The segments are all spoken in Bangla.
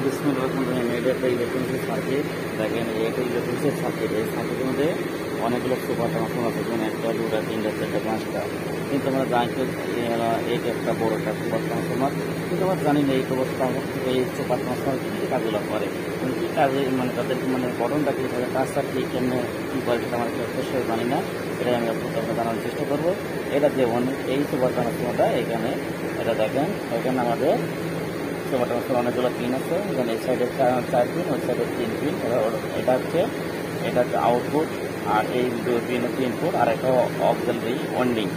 বিসমিল্লাহির রহমানির রহিম। এটা একটা ইলেকট্রনিক্সের সার্কিট। দেখেন এটা ইলেকট্রনিক্সের সার্কিট। এই সার্কিটের মধ্যে অনেকগুলো সুপার ট্রান্সফর্মার আছে, যেমন একটা, দুটা, তিনটা, চারটা, পাঁচটা। কিন্তু আমরা জানি তো এইটা একটা বড় একটা সুপার ট্রান্সফর্মার, কিন্তু আমরা জানি না এই সুপার ট্রান্সফর্মার কী কী কাজগুলো করে, কী কাজে তাদের গঠনটা কী থাকে, কাজটা ঠিক কেমনে কী করে সেটা আমরা অবশ্যই জানি না। এটাই আমি আপনাদের জানানোর চেষ্টা করবো। এটা যেমন এই সুপার ট্রান্সফর্মারটা এখানে এটা দেখেন, এখানে আমাদের সুপার ট্রান্সফর্মার অনেকগুলো পিন আছে। এখানে এই সাইডে 4 পিন, ওই সাইডে 3 পিন। এটা হচ্ছে আউটপুট, আর এই 2 পিন হচ্ছে ইনপুট, আর একটা অক্সিলারি ওয়াইন্ডিং।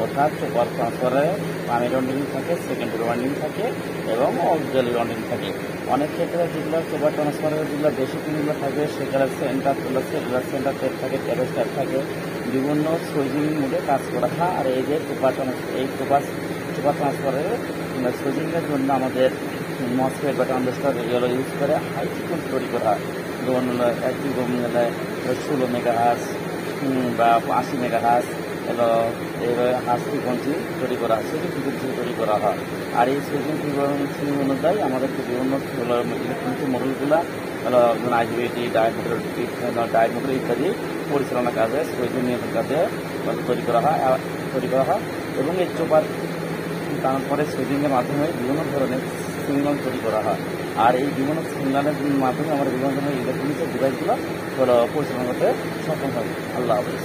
অর্থাৎ সুপার ট্রান্সফারে প্রাইমারি ওয়াইন্ডিং থাকে, সেকেন্ডারি ওয়াইন্ডিং থাকে এবং অক্সিলারি ওয়াইন্ডিং থাকে। অনেক ক্ষেত্রে যেগুলো সুপার ট্রান্সফারের যেগুলো বেশি পিনগুলো থাকে সেখানে সেন্টার টেপ থাকে, ক্যাবেজ ট্যাপ থাকে, বিভিন্ন সুইচিং মোডে কাজ করা হয়। আর এই যে সুপার ট্রান্সফারের সুইচিংয়ের জন্য আমাদের মসফেট বা ট্রানজিস্টর এগুলো ইউজ করে হাই ফ্রিকোয়েন্সি তৈরি করা। যেমন একটি 16 মেগাহার্জ বা 80 মেগাহার্জ এইভাবে হার্জ ফ্রিকোয়েন্সি তৈরি করা হয়, সুইচিং ফ্রিকোয়েন্সি তৈরি করা হয়। আর এই সুইচিং ফ্রিকোয়েন্সি অনুযায়ী আমাদেরকে বিভিন্ন ইলেকট্রনিক্স মডেলগুলো আইজিবিটি, ডায়োড মডেল ইত্যাদি পরিচালনা কাজে, সুইচিং নিয়ন্ত্রণ কাজে তৈরি করা হয়। এবং এই চোপার তারপরে সুইচিংয়ের মাধ্যমে বিভিন্ন ধরনের সিগন্যাল তৈরি করা হয়। আর এই বিভিন্ন সিগন্যালের মাধ্যমে আমরা বিভিন্ন ধরনের ইলেকট্রনিক্সের ডিভাইসগুলো পরিচালনা করতে সক্ষম হয়। আল্লাহ হাফেজ।